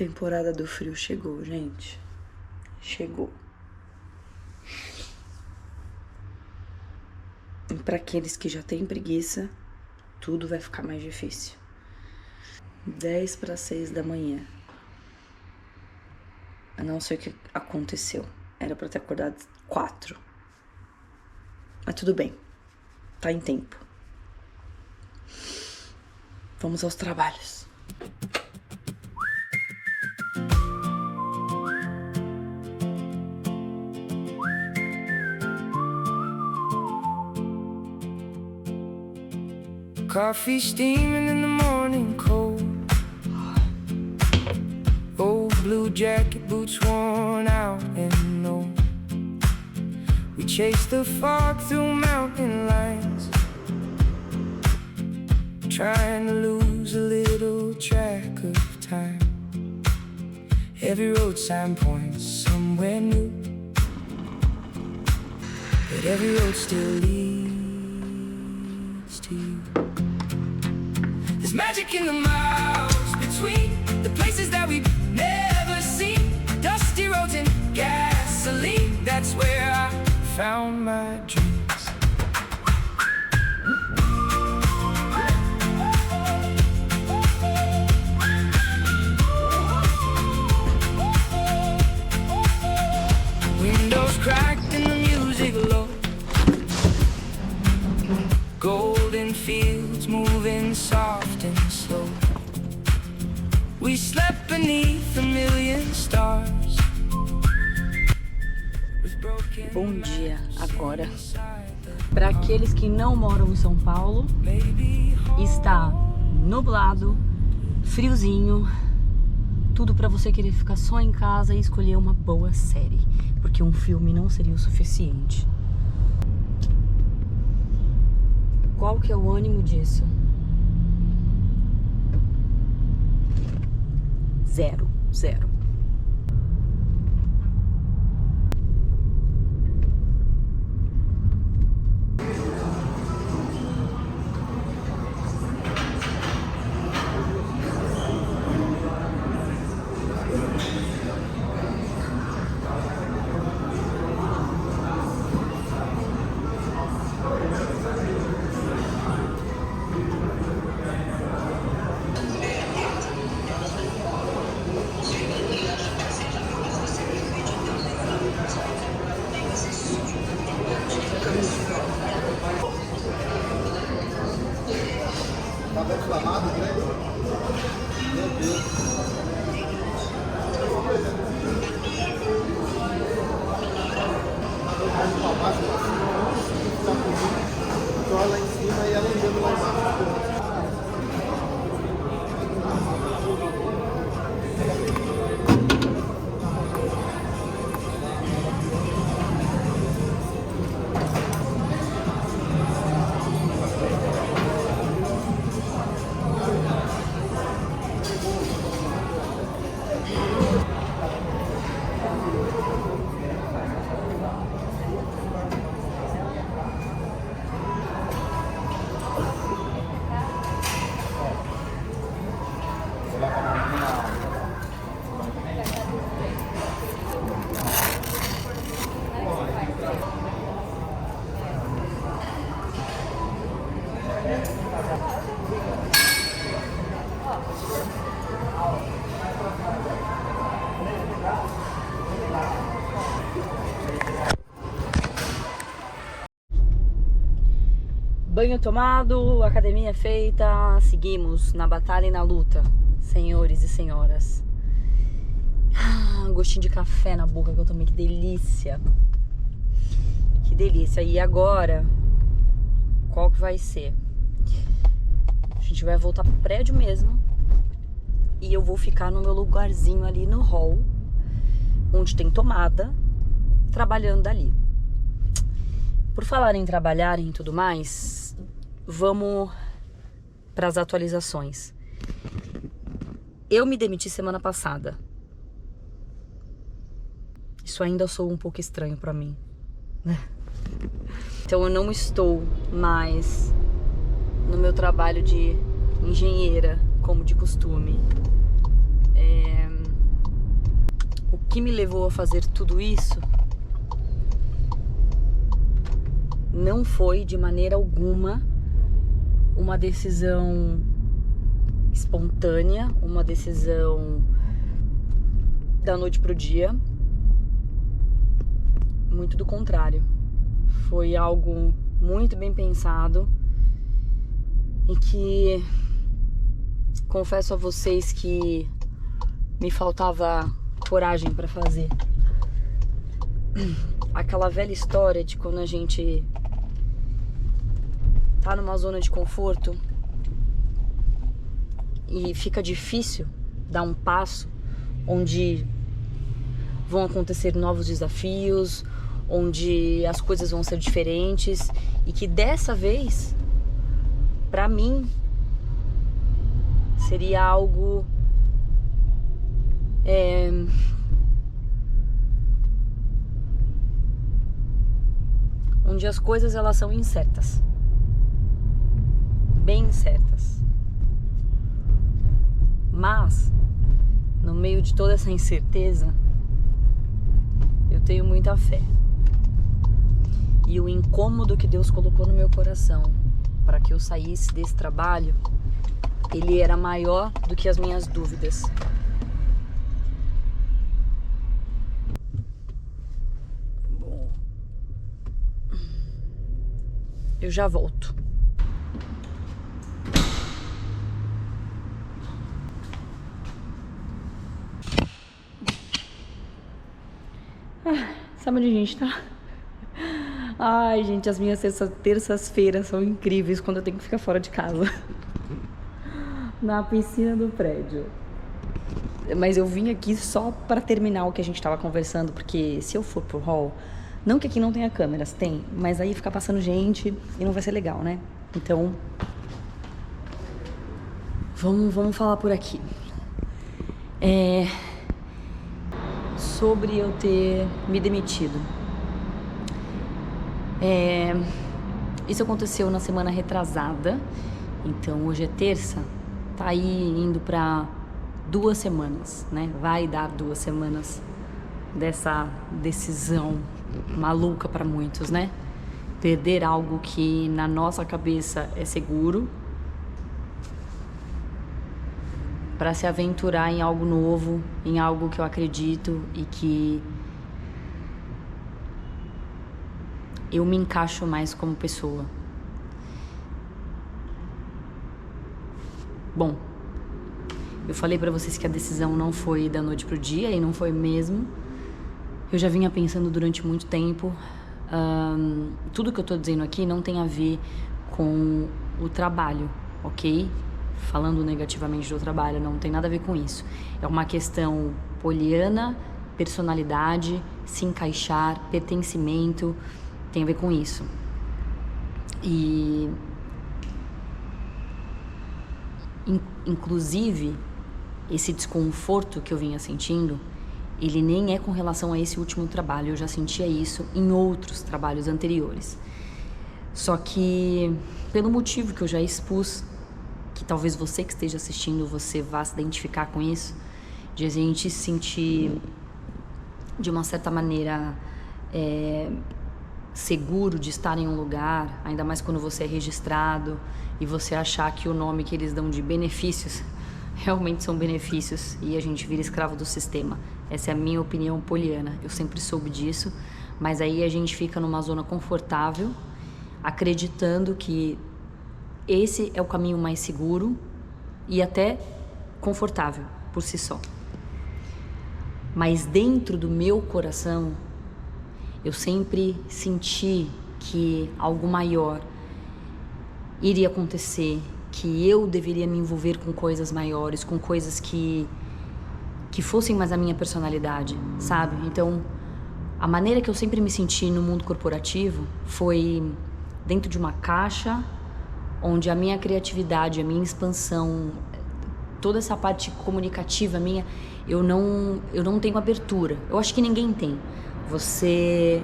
Temporada do frio chegou, gente. Chegou. E para aqueles que já têm preguiça, tudo vai ficar mais difícil. 10 para 6 da manhã. Eu não sei o que aconteceu. Era para ter acordado 4. Mas tudo bem. Tá em tempo. Vamos aos trabalhos. Coffee steaming in the morning cold. Old blue jacket, boots worn out and old. We chase the fog through mountain lines, trying to lose a little track of time. Every road sign points somewhere new, but every road still leads to you. There's magic in the miles between the places that we've never seen. Dusty roads and gasoline, that's where I found my dreams. Windows cracked and the music low. Golden fields moving soft and slow. We slept beneath a million stars. Bom dia, agora. Para aqueles que não moram em São Paulo, está nublado, friozinho, tudo para você querer ficar só em casa e escolher uma boa série, porque um filme não seria o suficiente. Qual que é o ânimo disso? Zero. Tá bem inflamado, né? Meu Deus. Tá lá em cima e ela andando lá embaixo. Banho tomado, academia feita, seguimos na batalha e na luta, senhores e senhoras. Gostinho de café na boca que eu tomei, que delícia. Que delícia. E agora, qual que vai ser? A gente vai voltar pro prédio mesmo e eu vou ficar no meu lugarzinho ali no hall, onde tem tomada, trabalhando ali. Por falar em trabalhar e tudo mais, vamos para as atualizações. Eu me demiti semana passada. Isso ainda soa um pouco estranho para mim. Então eu não estou mais no meu trabalho de engenheira, como de costume. que me levou a fazer tudo isso não foi de maneira alguma uma decisão espontânea, uma decisão da noite pro dia. Muito do contrário. Foi algo muito bem pensado e que confesso a vocês que me faltava coragem para fazer. Aquela velha história de quando a gente tá numa zona de conforto e fica difícil dar um passo onde vão acontecer novos desafios, onde as coisas vão ser diferentes e que dessa vez, pra mim, seria algo onde as coisas elas são incertas, bem incertas. Mas no meio de toda essa incerteza, eu tenho muita fé. E o incômodo que Deus colocou no meu coração para que eu saísse desse trabalho, ele era maior do que as minhas dúvidas. Bom, eu já volto. Sabe onde a gente tá? Ai, gente, as minhas terças-feiras são incríveis quando eu tenho que ficar fora de casa. Na piscina do prédio. Mas eu vim aqui só pra terminar o que a gente tava conversando, porque se eu for pro hall, não que aqui não tenha câmeras, tem, mas aí ficar passando gente e não vai ser legal, né? Então, vamos falar por aqui. Sobre eu ter me demitido. Isso aconteceu na semana retrasada. Então hoje é terça. Tá aí indo pra 2 semanas, né? Vai dar 2 semanas dessa decisão maluca pra muitos, né? Perder algo que na nossa cabeça é seguro para se aventurar em algo novo, em algo que eu acredito e que eu me encaixo mais como pessoa. Bom, eu falei pra vocês que a decisão não foi da noite pro dia e não foi mesmo. Eu já vinha pensando durante muito tempo. Tudo que eu tô dizendo aqui não tem a ver com o trabalho, ok? Falando negativamente do trabalho, não tem nada a ver com isso. É uma questão poliana, personalidade, se encaixar, pertencimento, tem a ver com isso. E inclusive esse desconforto que eu vinha sentindo, ele nem é com relação a esse último trabalho. Eu já sentia isso em outros trabalhos anteriores. Só que pelo motivo que eu já expus, que talvez você que esteja assistindo, você vá se identificar com isso, de a gente se sentir de uma certa maneira seguro de estar em um lugar, ainda mais quando você é registrado e você achar que o nome que eles dão de benefícios realmente são benefícios e a gente vira escravo do sistema. Essa é a minha opinião poliana, eu sempre soube disso, mas aí a gente fica numa zona confortável, acreditando que esse é o caminho mais seguro e até confortável por si só. Mas dentro do meu coração, eu sempre senti que algo maior iria acontecer, que eu deveria me envolver com coisas maiores, com coisas que fossem mais a minha personalidade, sabe? Então, a maneira que eu sempre me senti no mundo corporativo foi dentro de uma caixa, onde a minha criatividade, a minha expansão, toda essa parte comunicativa minha, eu não tenho abertura. Eu acho que ninguém tem. Você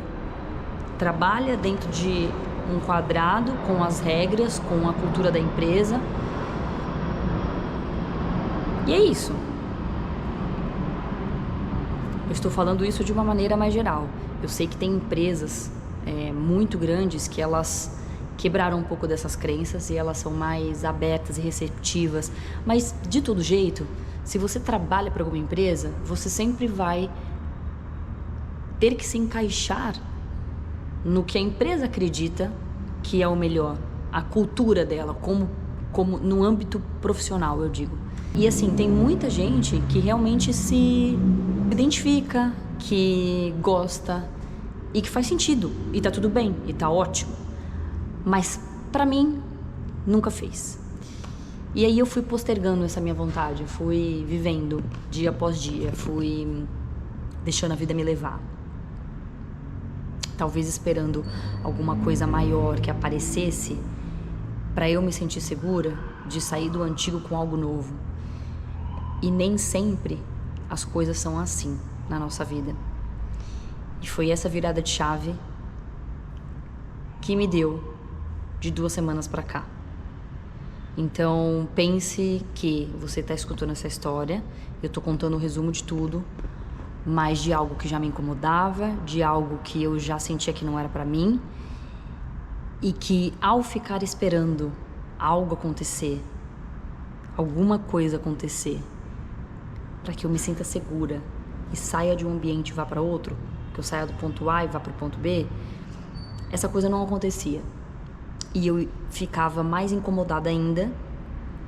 trabalha dentro de um quadrado com as regras, com a cultura da empresa. E é isso. Eu estou falando isso de uma maneira mais geral. Eu sei que tem empresas muito grandes que elas quebraram um pouco dessas crenças e elas são mais abertas e receptivas. Mas, de todo jeito, se você trabalha para alguma empresa, você sempre vai ter que se encaixar no que a empresa acredita que é o melhor, a cultura dela, como no âmbito profissional, eu digo. E assim, tem muita gente que realmente se identifica, que gosta e que faz sentido, e tá tudo bem, e tá ótimo. Mas pra mim, nunca fez. E aí eu fui postergando essa minha vontade, fui vivendo dia após dia, fui deixando a vida me levar. Talvez esperando alguma coisa maior que aparecesse para eu me sentir segura de sair do antigo com algo novo. E nem sempre as coisas são assim na nossa vida. E foi essa virada de chave que me deu de 2 semanas para cá. Então pense que você está escutando essa história, eu tô contando o resumo de tudo, mas de algo que já me incomodava, de algo que eu já sentia que não era pra mim, e que ao ficar esperando algo acontecer, alguma coisa acontecer, para que eu me sinta segura e saia de um ambiente e vá para outro, que eu saia do ponto A e vá para o ponto B, essa coisa não acontecia. E eu ficava mais incomodada ainda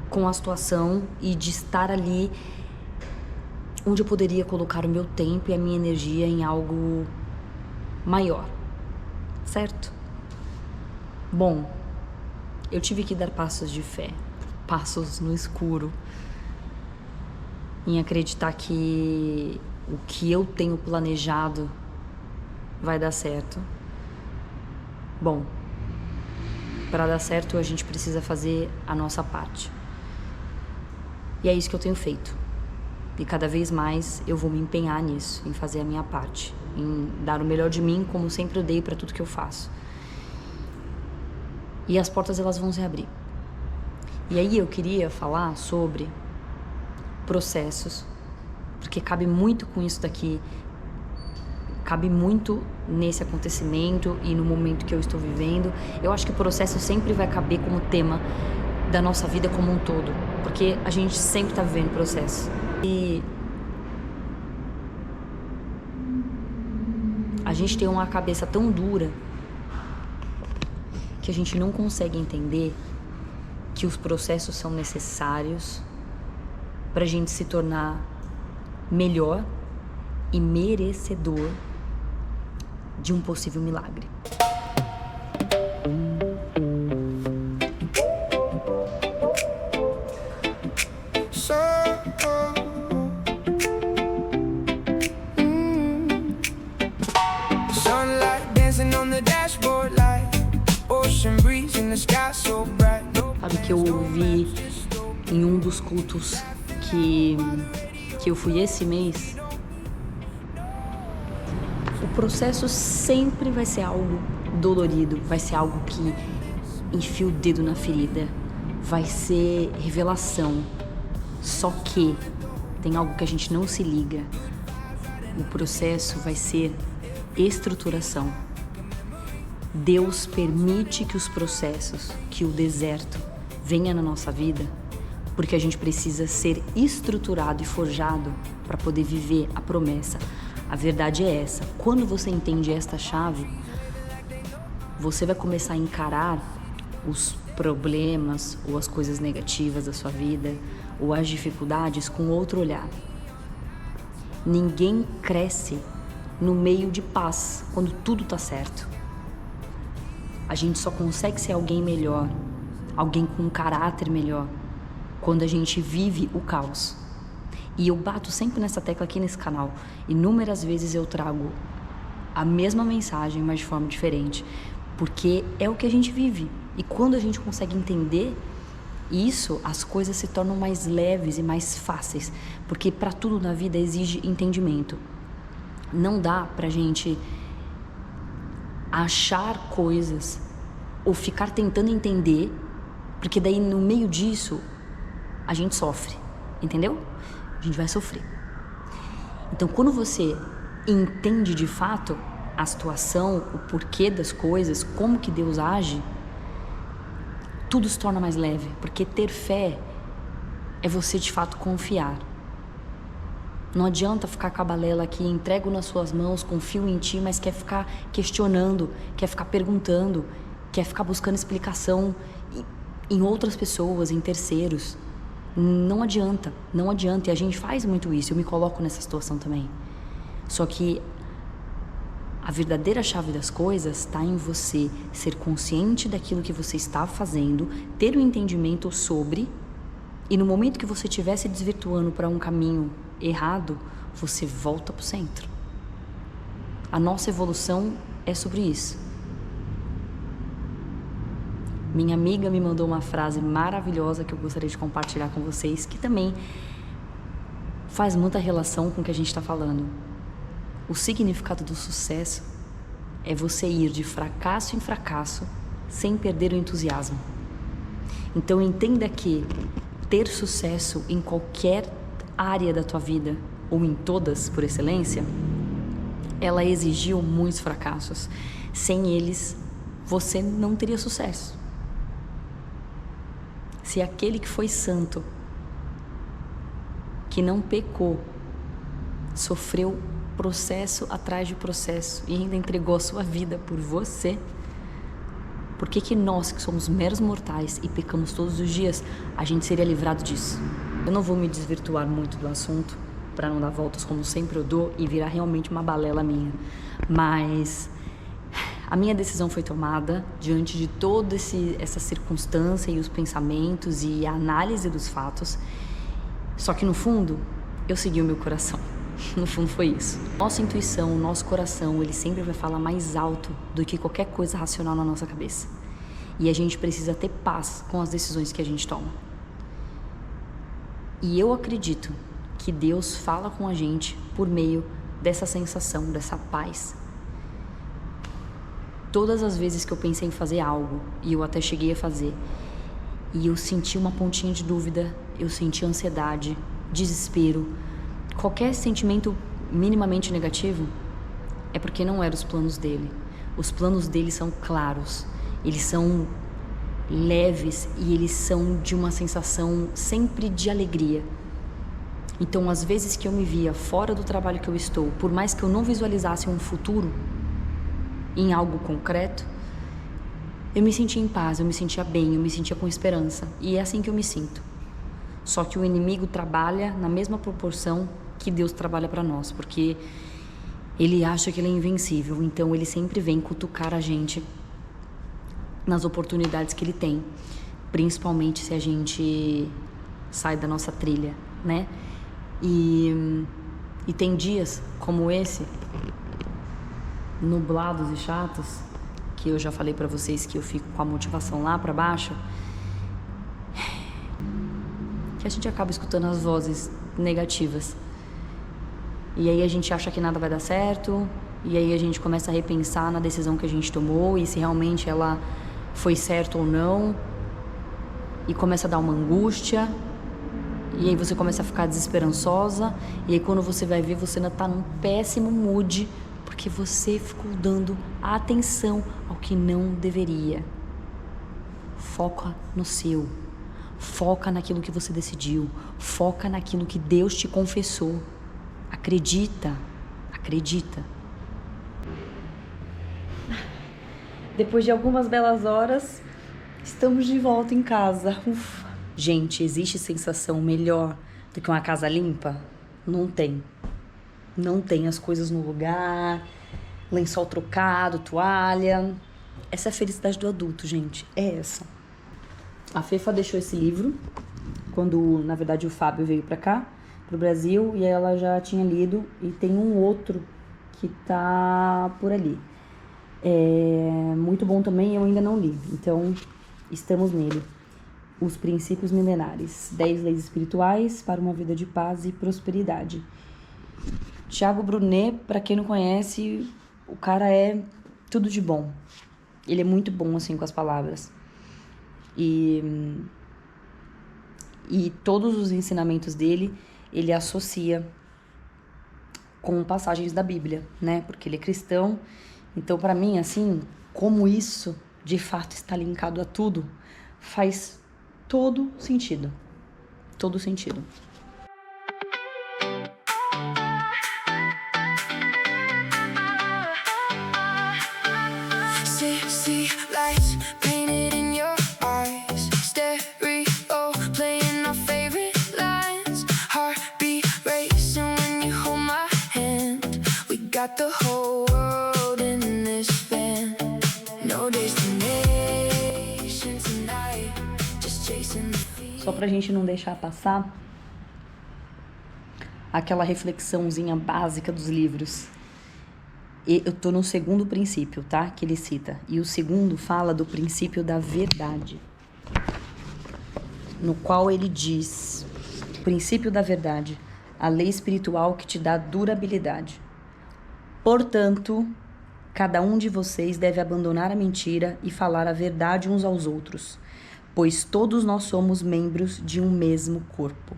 com a situação e de estar ali onde eu poderia colocar o meu tempo e a minha energia em algo maior, certo? Bom, eu tive que dar passos de fé, passos no escuro, em acreditar que o que eu tenho planejado vai dar certo. Bom, para dar certo a gente precisa fazer a nossa parte. E é isso que eu tenho feito. E cada vez mais eu vou me empenhar nisso, em fazer a minha parte, em dar o melhor de mim, como sempre eu dei para tudo que eu faço. E as portas, elas vão se abrir. E aí eu queria falar sobre processos, porque cabe muito com isso daqui, cabe muito nesse acontecimento e no momento que eu estou vivendo. Eu acho que o processo sempre vai caber como tema da nossa vida como um todo, porque a gente sempre está vivendo processo. E a gente tem uma cabeça tão dura que a gente não consegue entender que os processos são necessários para a gente se tornar melhor e merecedor de um possível milagre. Sabe que eu ouvi em um dos cultos que eu fui esse mês? O processo sempre vai ser algo dolorido, vai ser algo que enfia o dedo na ferida, vai ser revelação. Só que tem algo que a gente não se liga. O processo vai ser estruturação. Deus permite que os processos, que o deserto venha na nossa vida, porque a gente precisa ser estruturado e forjado para poder viver a promessa. A verdade é essa. Quando você entende esta chave, você vai começar a encarar os problemas ou as coisas negativas da sua vida ou as dificuldades com outro olhar. Ninguém cresce no meio de paz quando tudo tá certo. A gente só consegue ser alguém melhor, alguém com um caráter melhor, quando a gente vive o caos. E eu bato sempre nessa tecla aqui nesse canal. Inúmeras vezes eu trago a mesma mensagem, mas de forma diferente, porque é o que a gente vive. E quando a gente consegue entender isso, as coisas se tornam mais leves e mais fáceis, porque para tudo na vida exige entendimento. Não dá pra gente achar coisas ou ficar tentando entender, porque daí no meio disso a gente sofre, entendeu? A gente vai sofrer. Então, quando você entende de fato a situação, o porquê das coisas, como que Deus age, tudo se torna mais leve, porque ter fé é você de fato confiar. Não adianta ficar com a balela aqui, entrego nas suas mãos, confio em ti, mas quer ficar questionando, quer ficar perguntando, quer ficar buscando explicação em outras pessoas, em terceiros. Não adianta, não adianta. E a gente faz muito isso, eu me coloco nessa situação também. Só que a verdadeira chave das coisas está em você ser consciente daquilo que você está fazendo, ter um entendimento sobre, e no momento que você estiver se desvirtuando para um caminho errado, você volta para o centro. A nossa evolução é sobre isso. Minha amiga me mandou uma frase maravilhosa que eu gostaria de compartilhar com vocês, que também faz muita relação com o que a gente está falando. O significado do sucesso é você ir de fracasso em fracasso sem perder o entusiasmo. Então entenda que ter sucesso em qualquer área da tua vida, ou em todas por excelência, ela exigiu muitos fracassos. Sem eles, você não teria sucesso. Se aquele que foi santo, que não pecou, sofreu processo atrás de processo e ainda entregou a sua vida por você, por que nós, que somos meros mortais e pecamos todos os dias, a gente seria livrado disso? Eu não vou me desvirtuar muito do assunto para não dar voltas como sempre eu dou e virar realmente uma balela minha, mas a minha decisão foi tomada diante de toda essa circunstância e os pensamentos e a análise dos fatos. Só que no fundo, eu segui o meu coração. No fundo foi isso. Nossa intuição, o nosso coração, ele sempre vai falar mais alto do que qualquer coisa racional na nossa cabeça. E a gente precisa ter paz com as decisões que a gente toma. E eu acredito que Deus fala com a gente por meio dessa sensação, dessa paz. Todas as vezes que eu pensei em fazer algo, e eu até cheguei a fazer, e eu senti uma pontinha de dúvida, eu senti ansiedade, desespero, qualquer sentimento minimamente negativo, é porque não eram os planos dele. Os planos dele são claros, eles são leves e eles são de uma sensação sempre de alegria. Então, às vezes que eu me via fora do trabalho que eu estou, por mais que eu não visualizasse um futuro em algo concreto, eu me sentia em paz, eu me sentia bem, eu me sentia com esperança. E é assim que eu me sinto. Só que o inimigo trabalha na mesma proporção que Deus trabalha para nós, porque ele acha que ele é invencível, então ele sempre vem cutucar a gente nas oportunidades que ele tem, principalmente se a gente sai da nossa trilha, né? E tem dias como esse, nublados e chatos, que eu já falei pra vocês que eu fico com a motivação lá pra baixo, que a gente acaba escutando as vozes negativas. E aí a gente acha que nada vai dar certo, e aí a gente começa a repensar na decisão que a gente tomou e se realmente ela foi certa ou não, e começa a dar uma angústia, e aí você começa a ficar desesperançosa, e aí quando você vai ver, você ainda tá num péssimo mood, porque você ficou dando atenção ao que não deveria. Foca no seu. Foca naquilo que você decidiu. Foca naquilo que Deus te confessou. Acredita. Acredita. Depois de algumas belas horas, estamos de volta em casa. Ufa. Gente, existe sensação melhor do que uma casa limpa? Não tem. Não tem as coisas no lugar, lençol trocado, toalha. Essa é a felicidade do adulto, gente. É essa. A Fefa deixou esse livro quando, na verdade, o Fábio veio pra cá, pro Brasil, e ela já tinha lido. E tem um outro que tá por ali. É muito bom também, eu ainda não li. Então, estamos nele. Os Princípios Milenares. 10 Leis Espirituais para uma Vida de Paz e Prosperidade. Tiago Brunet, para quem não conhece, o cara é tudo de bom. Ele é muito bom, assim, com as palavras. E todos os ensinamentos dele, ele associa com passagens da Bíblia, né? Porque ele é cristão. Então, para mim, assim, como isso de fato está linkado a tudo, faz todo sentido. Todo sentido. City lights painted in your eyes, stereo playing our favorite lines, heartbeat racing when you hold my hand. We got the whole world in this van, no destination tonight, just chasing the feeling. Só pra gente não deixar passar aquela reflexãozinha básica dos livros. E eu tô no segundo princípio, tá? Que ele cita. E o segundo fala do princípio da verdade, no qual ele diz: princípio da verdade, a lei espiritual que te dá durabilidade. Portanto, cada um de vocês deve abandonar a mentira e falar a verdade uns aos outros, pois todos nós somos membros de um mesmo corpo.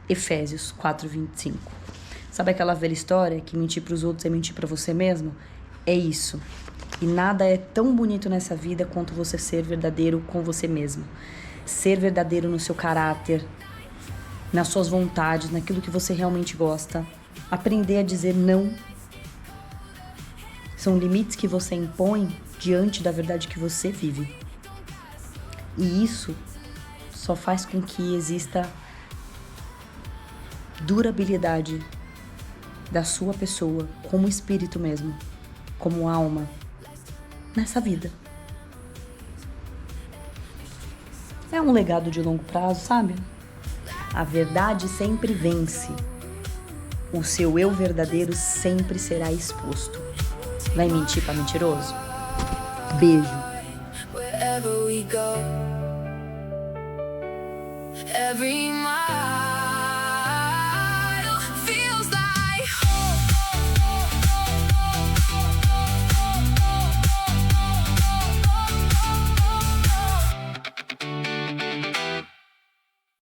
Efésios 4:25. Sabe aquela velha história que mentir para os outros é mentir para você mesmo? É isso. E nada é tão bonito nessa vida quanto você ser verdadeiro com você mesmo. Ser verdadeiro no seu caráter, nas suas vontades, naquilo que você realmente gosta. Aprender a dizer não. São limites que você impõe diante da verdade que você vive. E isso só faz com que exista durabilidade da sua pessoa, como espírito mesmo, como alma, nessa vida. É um legado de longo prazo, sabe? A verdade sempre vence. O seu eu verdadeiro sempre será exposto. Vai mentir pra mentiroso? Beijo. Wherever we go, every mile